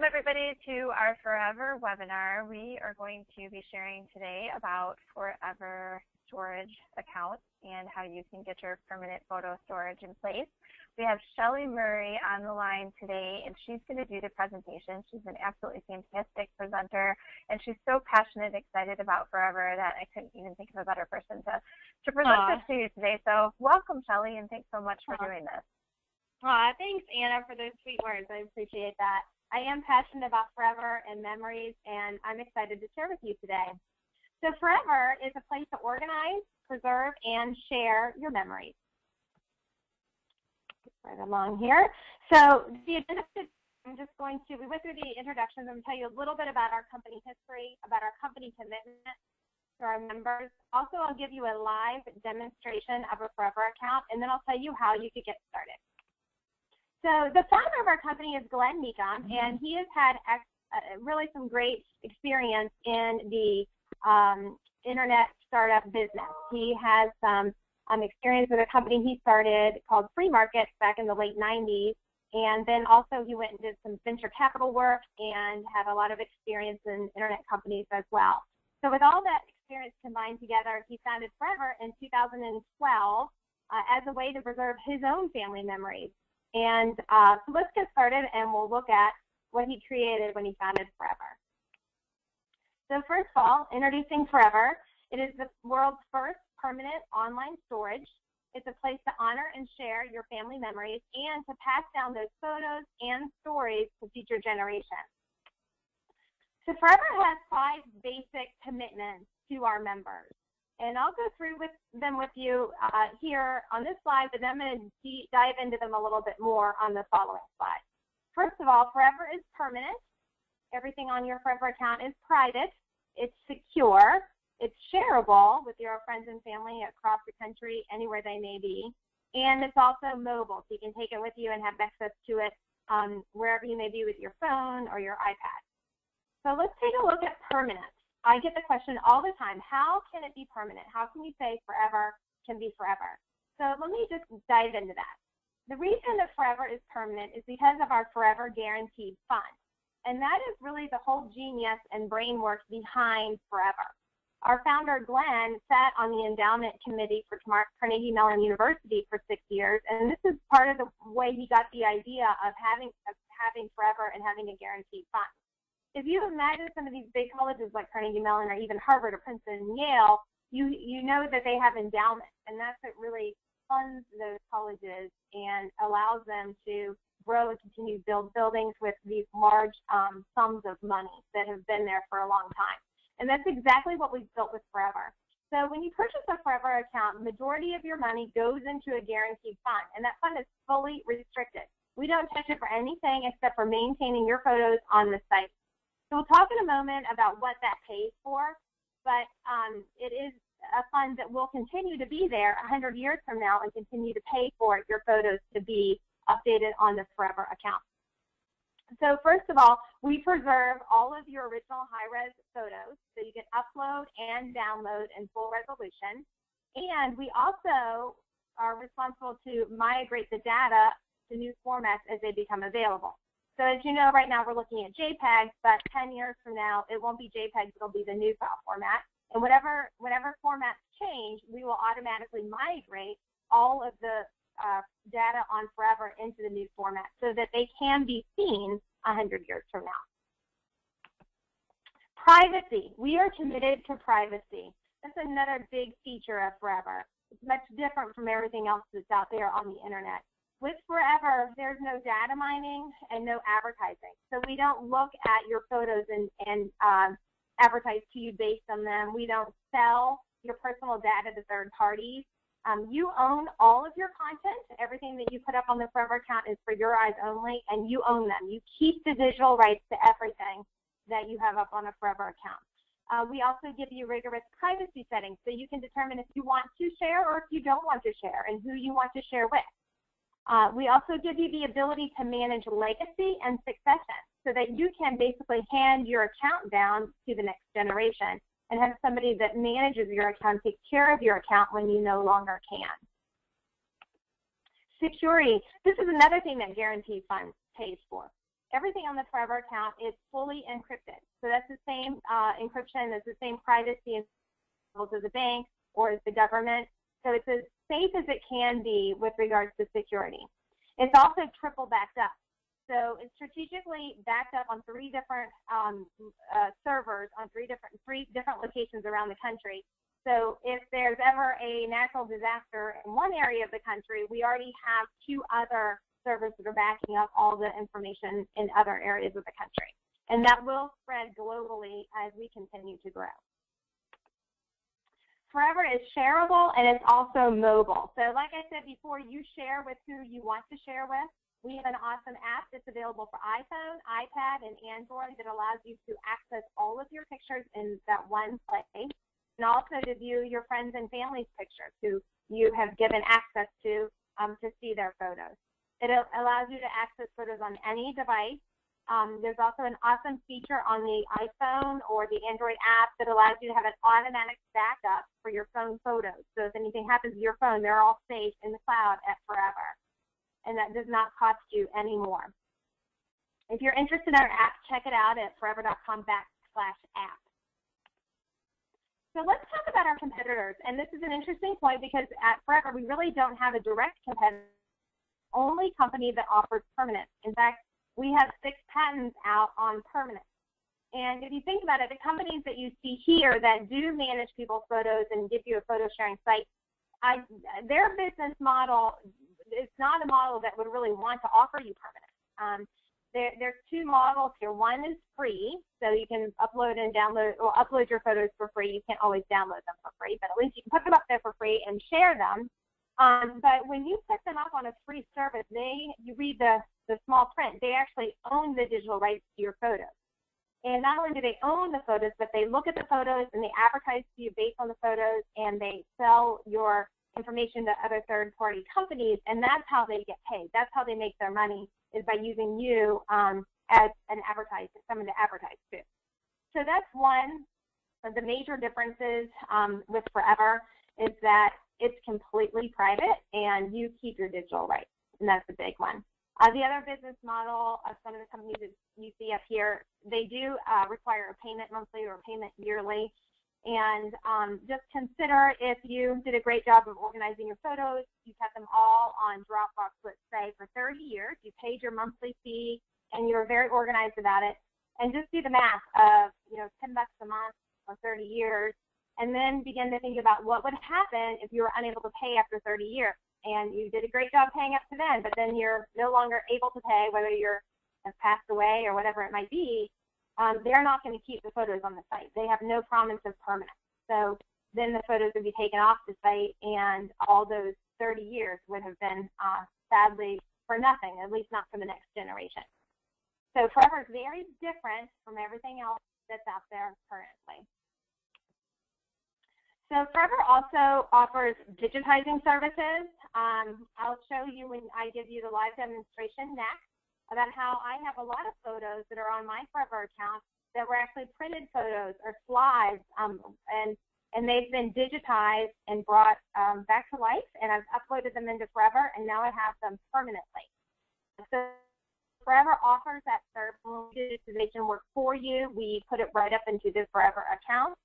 Welcome everybody to our Forever webinar. We are going to be sharing today about Forever storage accounts and how you can get your permanent photo storage in place. We have Shelly Murray on the line today, and she's going to do the presentation. She's an absolutely fantastic presenter, and she's so passionate and excited about Forever that I couldn't even think of a better person to present this to you today. So welcome, Shelly, and thanks so much for doing this. Thanks, Anna, for those sweet words. I appreciate that. I am passionate about Forever and memories, and I'm excited to share with you today. So Forever is a place to organize, preserve, and share your memories. Right along here. So the agenda, we went through the introductions. I'm going to tell you a little bit about our company history, about our company commitment to our members. Also, I'll give you a live demonstration of a Forever account, and then I'll tell you how you could get started. So the founder of our company is Glenn Meekum, and he has had really some great experience in the internet startup business. He has some experience with a company he started called Free Markets back in the late 90s, and then also he went and did some venture capital work and had a lot of experience in internet companies as well. So with all that experience combined together, he founded Forever in 2012 as a way to preserve his own family memories. And so let's get started, and we'll look at what he created when he founded Forever. So first of all, introducing Forever. It is the world's first permanent online storage. It's a place to honor and share your family memories and to pass down those photos and stories to future generations. So Forever has 5 basic commitments to our members. And I'll go through them with you here on this slide, but then I'm going to dive into them a little bit more on the following slide. First of all, Forever is permanent. Everything on your Forever account is private. It's secure. It's shareable with your friends and family across the country, anywhere they may be. And it's also mobile, so you can take it with you and have access to it wherever you may be with your phone or your iPad. So let's take a look at permanent. I get the question all the time, how can it be permanent? How can you say Forever can be forever? So let me just dive into that. The reason that Forever is permanent is because of our Forever Guaranteed Fund. And that is really the whole genius and brainwork behind Forever. Our founder, Glenn, sat on the endowment committee for Carnegie Mellon University for 6 years, and this is part of the way he got the idea of having Forever and having a guaranteed fund. If you imagine some of these big colleges like Carnegie Mellon or even Harvard or Princeton and Yale, you know that they have endowments, and that's what really funds those colleges and allows them to grow and continue to build buildings with these large sums of money that have been there for a long time. And that's exactly what we've built with Forever. So when you purchase a Forever account, the majority of your money goes into a guaranteed fund, and that fund is fully restricted. We don't touch it for anything except for maintaining your photos on the site. So we'll talk in a moment about what that pays for, but it is a fund that will continue to be there 100 years from now and continue to pay for your photos to be updated on the Forever account. So first of all, we preserve all of your original high-res photos, so you can upload and download in full resolution. And we also are responsible to migrate the data to new formats as they become available. So as you know, right now we're looking at JPEGs, but 10 years from now, it won't be JPEGs, it'll be the new file format. And whatever formats change, we will automatically migrate all of the data on Forever into the new format so that they can be seen 100 years from now. Privacy. We are committed to privacy. That's another big feature of Forever. It's much different from everything else that's out there on the internet. With Forever, there's no data mining and no advertising. So we don't look at your photos and advertise to you based on them. We don't sell your personal data to third parties. You own all of your content. Everything that you put up on the Forever account is for your eyes only, and you own them. You keep the digital rights to everything that you have up on a Forever account. We also give you rigorous privacy settings, so you can determine if you want to share or if you don't want to share and who you want to share with. We also give you the ability to manage legacy and succession so that you can basically hand your account down to the next generation and have somebody that manages your account take care of your account when you no longer can. Security. This is another thing that Guaranteed Fund pays for. everything on the Forever account is fully encrypted. So that's the same encryption, that's the same privacy as the bank or as the government. So it's as safe as it can be with regards to security. It's also triple backed up. So it's strategically backed up on 3 different servers on three different locations around the country. So if there's ever a natural disaster in one area of the country, we already have 2 other servers that are backing up all the information in other areas of the country. And that will spread globally as we continue to grow. Forever is shareable and it's also mobile. So like I said before, you share with who you want to share with. We have an awesome app that's available for iPhone, iPad, and Android that allows you to access all of your pictures in that one place, and also to view your friends and family's pictures who you have given access to see their photos. It allows you to access photos on any device. There's also an awesome feature on the iPhone or the Android app that allows you to have an automatic backup for your phone photos. So if anything happens to your phone, they're all safe in the cloud at Forever. And that does not cost you any more. If you're interested in our app, check it out at forever.com/app. So let's talk about our competitors. And this is an interesting point because at Forever, we really don't have a direct competitor. Only company that offers permanence. In fact, we have 6 patents out on permanence. And if you think about it, the companies that you see here that do manage people's photos and give you a photo sharing site, their business model is not a model that would really want to offer you permanence. There's 2 models here. One is free, so you can upload and download, or upload your photos for free. You can't always download them for free, but at least you can put them up there for free and share them. But when you set them up on a free service, you read the small print, they actually own the digital rights to your photos. And not only do they own the photos, but they look at the photos and they advertise to you based on the photos, and they sell your information to other third-party companies, and that's how they get paid. That's how they make their money, is by using you as an advertiser, someone to advertise to. So that's one of the major differences with Forever, is that it's completely private and you keep your digital rights, and that's a big one. The other business model of some of the companies that you see up here, they do require a payment monthly or a payment yearly. And just consider, if you did a great job of organizing your photos, you kept them all on Dropbox, let's say, for 30 years, you paid your monthly fee, and you were very organized about it, and just do the math of, $10 a month for 30 years, and then begin to think about what would happen if you were unable to pay after 30 years. And you did a great job paying up to then, but then you're no longer able to pay, whether you're passed away or whatever it might be. They're not going to keep the photos on the site. They have no promise of permanence. So then the photos would be taken off the site, and all those 30 years would have been sadly for nothing, at least not for the next generation. So Forever is very different from everything else that's out there currently. So Forever also offers digitizing services. I'll show you when I give you the live demonstration next about how I have a lot of photos that are on my Forever account that were actually printed photos or slides, and they've been digitized and brought back to life, and I've uploaded them into Forever, and now I have them permanently. So Forever offers that digitization work for you. We put it right up into the Forever account.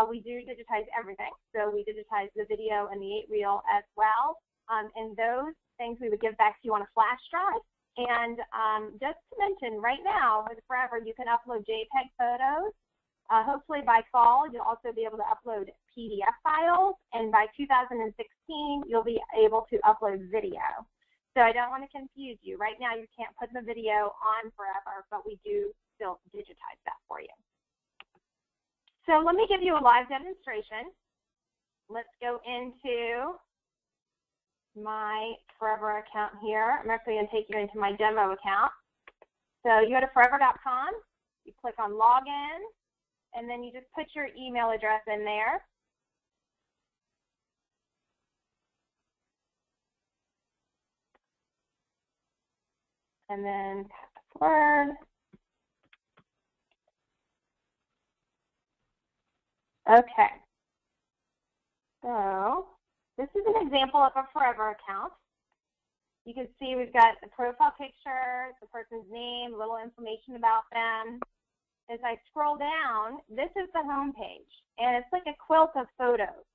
We do digitize everything. So we digitize the video and the 8-reel as well. And those things we would give back to you on a flash drive. And just to mention, right now with Forever, you can upload JPEG photos. Hopefully by fall, you'll also be able to upload PDF files. And by 2016, you'll be able to upload video. So I don't want to confuse you. Right now, you can't put the video on Forever, but we do still digitize that for you. So let me give you a live demonstration. Let's go into my Forever account here. I'm actually going to take you into my demo account. So you go to forever.com, you click on Login, and then you just put your email address in there. And then password. Okay, so this is an example of a Forever account. You can see we've got the profile picture, the person's name, a little information about them. As I scroll down, this is the home page, and it's like a quilt of photos.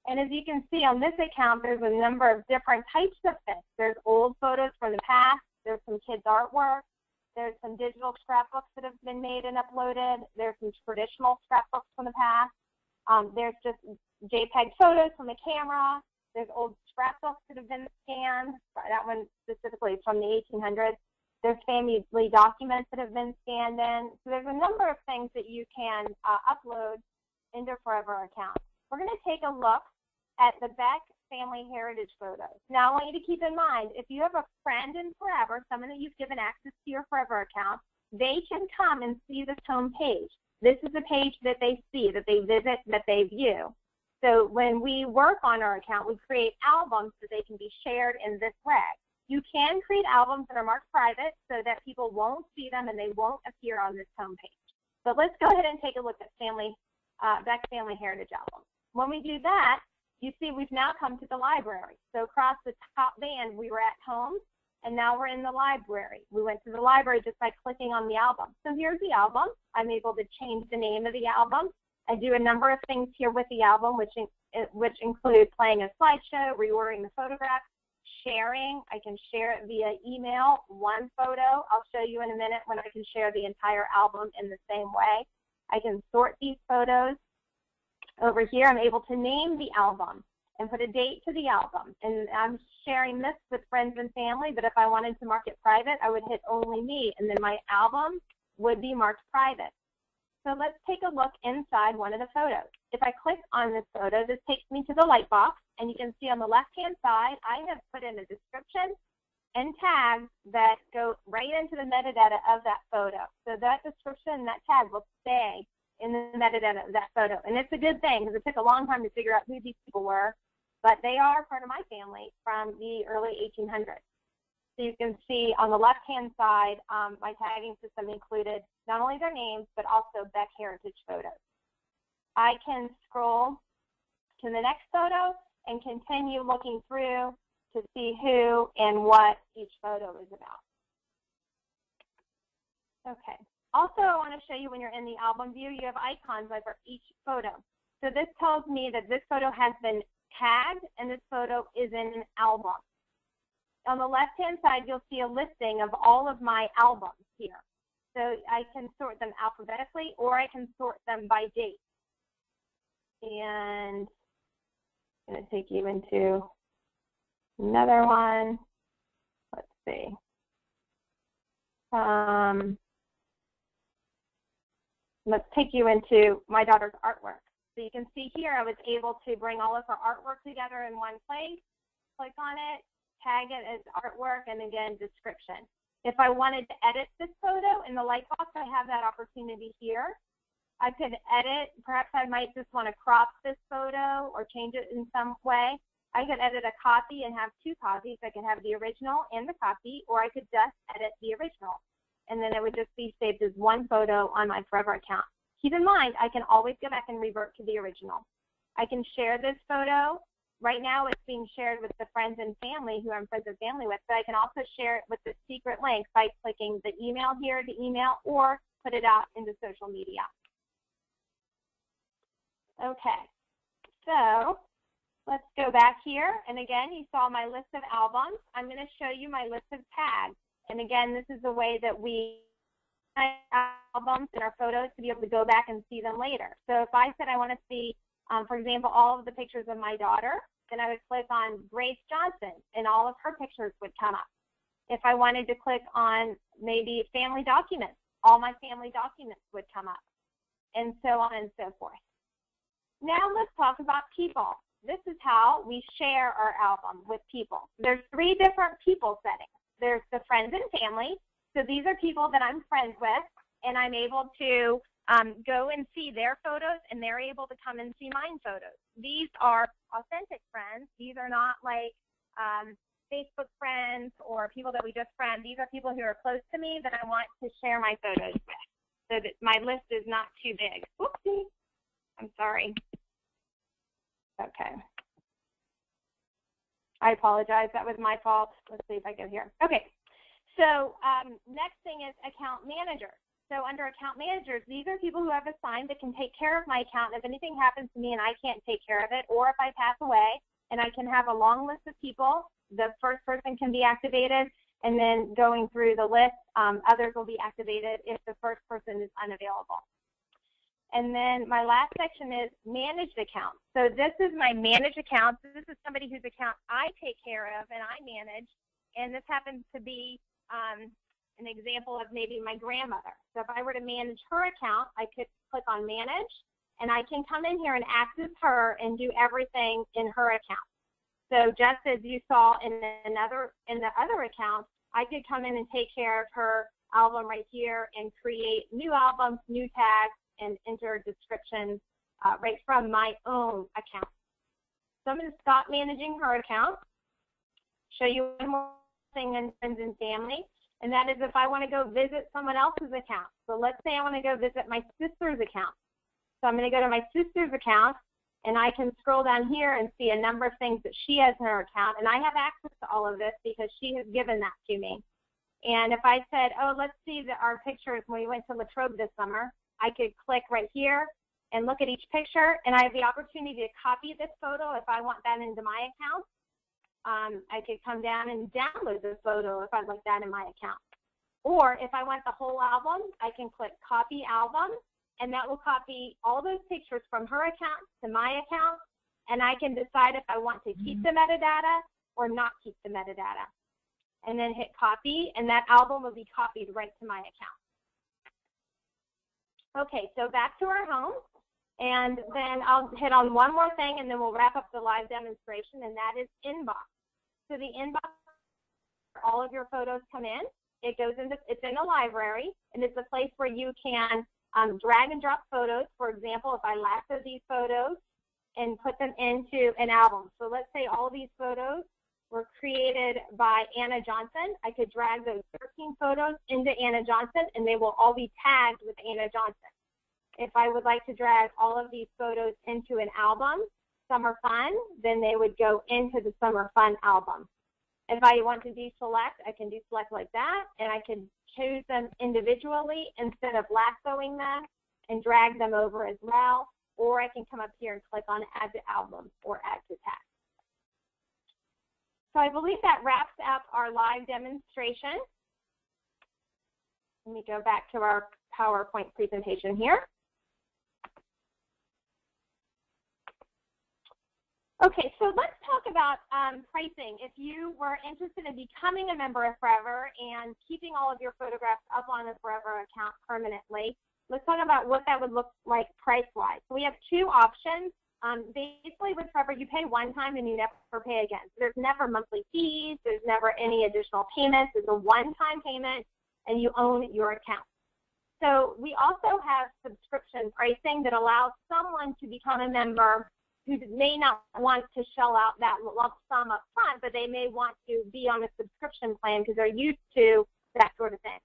And as you can see on this account, there's a number of different types of things. There's old photos from the past. There's some kids' artwork. There's some digital scrapbooks that have been made and uploaded. There's some traditional scrapbooks from the past. There's just JPEG photos from the camera. There's old scrapbooks that have been scanned. That one specifically is from the 1800s. There's family documents that have been scanned in. So there's a number of things that you can upload into Forever account. We're going to take a look at the Beck family heritage photos. Now, I want you to keep in mind, if you have a friend in Forever, someone that you've given access to your Forever account, they can come and see this home page. This is the page that they see, that they visit, that they view. So when we work on our account, we create albums so they can be shared in this way. You can create albums that are marked private so that people won't see them and they won't appear on this home page. But let's go ahead and take a look at Beck Family Heritage album. When we do that, you see we've now come to the library. So across the top band, we were at home, and now we're in the library. We went to the library just by clicking on the album. So here's the album. I'm able to change the name of the album. I do a number of things here with the album, which include playing a slideshow, reordering the photographs, sharing. I can share it via email, one photo. I'll show you in a minute when I can share the entire album in the same way. I can sort these photos. Over here, I'm able to name the album and put a date to the album. And I'm sharing this with friends and family, but if I wanted to mark it private, I would hit only me, and then my album would be marked private. So let's take a look inside one of the photos. If I click on this photo, this takes me to the light box, and you can see on the left-hand side, I have put in a description and tags that go right into the metadata of that photo. So that description and that tag will stay in the metadata of that photo. And it's a good thing because it took a long time to figure out who these people were, but they are part of my family from the early 1800s. So you can see on the left-hand side, my tagging system included not only their names, but also Beck Heritage photos. I can scroll to the next photo and continue looking through to see who and what each photo is about. Okay. Also, I want to show you when you're in the album view, you have icons over each photo. So this tells me that this photo has been tagged and this photo is in an album. On the left-hand side, you'll see a listing of all of my albums here. So I can sort them alphabetically or I can sort them by date. And I'm going to take you into another one. Let's see. Let's take you into my daughter's artwork. So you can see here I was able to bring all of her artwork together in one place, click on it, tag it as artwork, and again, description. If I wanted to edit this photo in the light box, I have that opportunity here. I could edit, perhaps I might just want to crop this photo or change it in some way. I could edit a copy and have two copies. I could have the original and the copy, or I could just edit the original. And then it would just be saved as one photo on my Forever account. Keep in mind, I can always go back and revert to the original. I can share this photo. Right now, it's being shared with the friends and family who I'm friends and family with, but I can also share it with the secret link by clicking the email here to email or put it out into social media. Okay, so let's go back here. And again, you saw my list of albums. I'm going to show you my list of tags. And again, this is the way that we albums and our photos to be able to go back and see them later. So if I said I want to see, for example, all of the pictures of my daughter, then I would click on Grace Johnson and all of her pictures would come up. If I wanted to click on maybe family documents, all my family documents would come up, and so on and so forth. Now let's talk about people. This is how we share our album with people. There's 3 different people settings. There's the friends and family. So these are people that I'm friends with, and I'm able to go and see their photos, and they're able to come and see mine photos. These are authentic friends. These are not like Facebook friends or people that we just friend. These are people who are close to me that I want to share my photos with, so that my list is not too big. Whoopsie. I'm sorry. Okay. I apologize. That was my fault. Let's see if I go here. Okay. So next thing is account managers. So under account managers, these are people who have assigned that can take care of my account. If anything happens to me and I can't take care of it, or if I pass away, and I can have a long list of people, the first person can be activated, and then going through the list, others will be activated if the first person is unavailable. And then my last section is managed accounts. So this is my managed accounts. This is somebody whose account I take care of and I manage, and this happens to be an example of maybe my grandmother. So if I were to manage her account, I could click on manage, and I can come in here and access her and do everything in her account. So just as you saw in the other account, I could come in and take care of her album right here and create new albums, new tags, and enter descriptions right from my own account. So I'm going to stop managing her account, show you one more thing in friends and family. And that is if I want to go visit someone else's account. So let's say I want to go visit my sister's account. So I'm going to go to my sister's account, and I can scroll down here and see a number of things that she has in her account. And I have access to all of this because she has given that to me. And if I said, oh, let's see our pictures when we went to Latrobe this summer, I could click right here and look at each picture. And I have the opportunity to copy this photo if I want that into my account. I could come down and download the photo if I'd like that in my account. Or if I want the whole album, I can click copy album, and that will copy all those pictures from her account to my account, and I can decide if I want to keep the metadata or not keep the metadata. And then hit copy, and that album will be copied right to my account. Okay, so back to our home. And then I'll hit on one more thing, and then we'll wrap up the live demonstration, and that is inbox. So the inbox, all of your photos come in. It's in a library, and it's a place where you can drag and drop photos. For example, if I lasso these photos and put them into an album. So let's say all these photos were created by Anna Johnson. I could drag those 13 photos into Anna Johnson, and they will all be tagged with Anna Johnson. If I would like to drag all of these photos into an album, Summer Fun, then they would go into the Summer Fun album. If I want to deselect, I can deselect like that, and I can choose them individually instead of lassoing them and drag them over as well, or I can come up here and click on Add to Album or Add to Tag. So I believe that wraps up our live demonstration. Let me go back to our PowerPoint presentation here. Okay, so let's talk about pricing. If you were interested in becoming a member of Forever and keeping all of your photographs up on the Forever account permanently, let's talk about what that would look like price-wise. So we have two options. Basically with Forever, you pay one time and you never pay again. So there's never monthly fees, there's never any additional payments. It's a one-time payment and you own your account. So we also have subscription pricing that allows someone to become a member who may not want to shell out that lump sum up front, but they may want to be on a subscription plan because they're used to that sort of thing.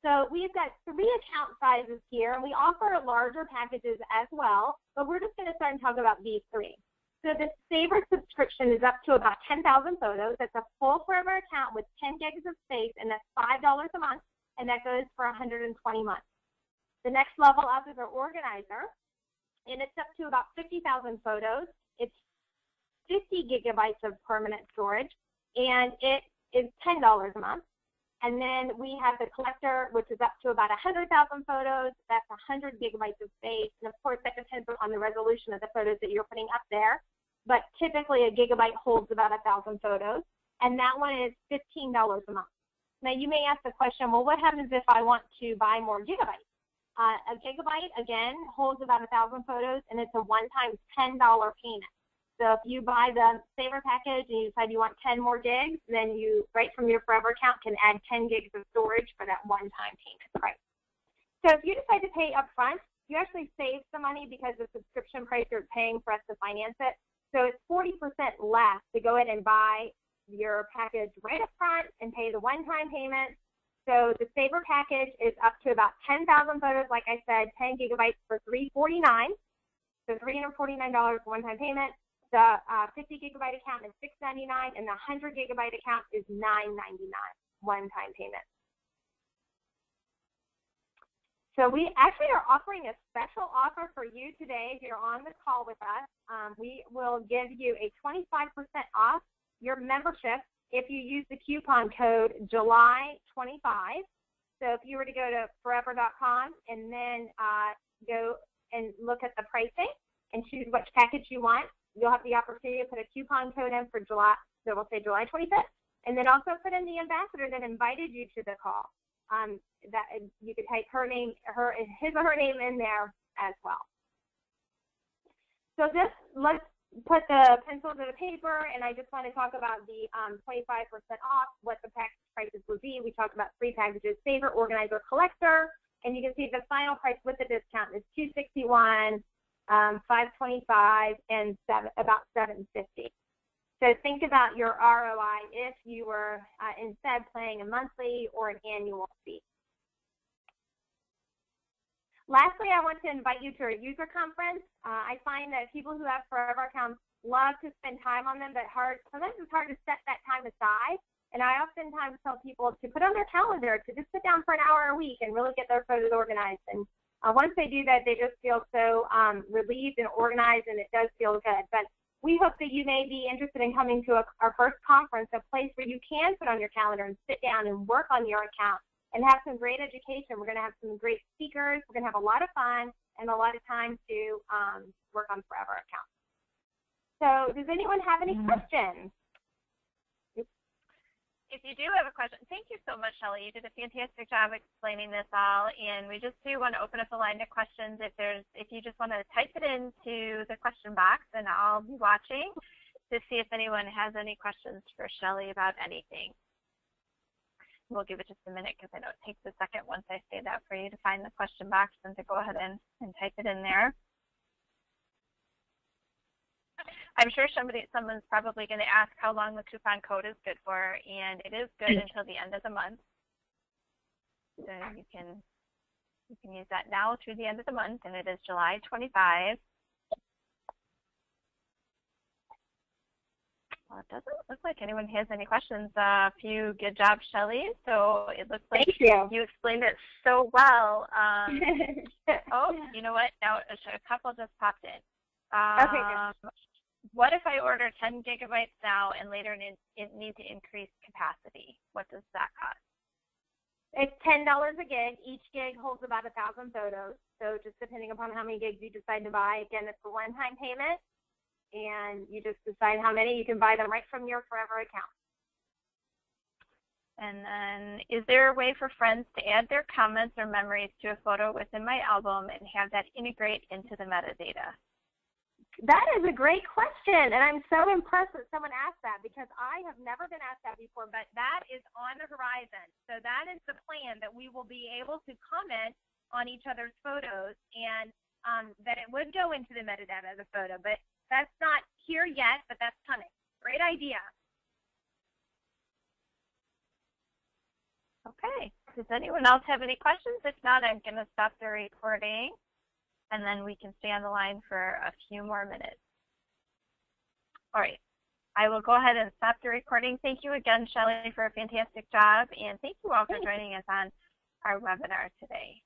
So we've got 3 account sizes here, and we offer larger packages as well, but we're just going to start and talk about these 3. So the Saver subscription is up to about 10,000 photos. That's a full Forever account with 10 gigs of space, and that's $5 a month, and that goes for 120 months. The next level up is our Organizer, and it's up to about 50,000 photos. It's 50 gigabytes of permanent storage, and it is $10 a month. And then we have the Collector, which is up to about 100,000 photos. That's 100 gigabytes of space. And of course, that depends on the resolution of the photos that you're putting up there. But typically, a gigabyte holds about 1,000 photos. And that one is $15 a month. Now, you may ask the question, well, what happens if I want to buy more gigabytes? A gigabyte, again, holds about 1,000 photos, and it's a one-time $10 payment. So if you buy the Saver package and you decide you want 10 more gigs, then you, right from your Forever account, can add 10 gigs of storage for that one-time payment price. So if you decide to pay up front, you actually save some money because the subscription price you're paying for us to finance it. So it's 40% less to go ahead and buy your package right up front and pay the one-time payment. So the Saver package is up to about 10,000 photos, like I said, 10 gigabytes for $349. So $349 one-time payment. The 50 gigabyte account is $6.99, and the 100 gigabyte account is $9.99, one-time payment. So we actually are offering a special offer for you today. If you're on the call with us, we will give you a 25% off your membership if you use the coupon code July25. So if you were to go to forever.com and then go and look at the pricing and choose which package you want, you'll have the opportunity to put a coupon code in for July, so we'll say July 25th, and then also put in the ambassador that invited you to the call. That you could type her name, his or her name in there as well. So just let's put the pencil to the paper, and I just want to talk about the 25% off, what the package prices would be. We talked about 3 packages: Favorite, Organizer, Collector, and you can see the final price with the discount is $261, $525, and about $750. So think about your ROI if you were instead paying a monthly or an annual fee. Lastly, I want to invite you to a user conference. I find that people who have Forever accounts love to spend time on them, but sometimes it's hard to set that time aside. And I oftentimes tell people to put on their calendar to just sit down for an hour a week and really get their photos organized. And once they do that, they just feel so relieved and organized, and it does feel good. But we hope that you may be interested in coming to our first conference, a place where you can put on your calendar and sit down and work on your account and have some great education. We're going to have some great speakers. We're going to have a lot of fun and a lot of time to work on Forever accounts. So does anyone have any questions? If you do have a question, thank you so much, Shelly. You did a fantastic job explaining this all, and we just do want to open up the line to questions. If you just want to type it into the question box, and I'll be watching to see if anyone has any questions for Shelly about anything. We'll give it just a minute because I know it takes a second once I say that for you to find the question box and to go ahead and type it in there. I'm sure someone's probably going to ask how long the coupon code is good for, and it is good until the end of the month. So you can use that now through the end of the month, and it is July 25. Well, it doesn't look like anyone has any questions. A few good job, Shelly. So it looks like you explained it so well. Oh, you know what? Now a couple just popped in. Okay, good. What if I order 10 gigabytes now and later it needs to increase capacity? What does that cost? It's $10 a gig. Each gig holds about 1,000 photos. So just depending upon how many gigs you decide to buy, again, it's a one-time payment, and you just decide how many. You can buy them right from your Forever account. And then, is there a way for friends to add their comments or memories to a photo within my album and have that integrate into the metadata? That is a great question, and I'm so impressed that someone asked that, because I have never been asked that before, but that is on the horizon. So that is the plan, that we will be able to comment on each other's photos, and that it would go into the metadata of the photo, but that's not here yet, but that's coming. Great idea. Okay, does anyone else have any questions? If not, I'm going to stop the recording, and then we can stay on the line for a few more minutes. All right, I will go ahead and stop the recording. Thank you again, Shelly, for a fantastic job, and thank you all for joining us on our webinar today.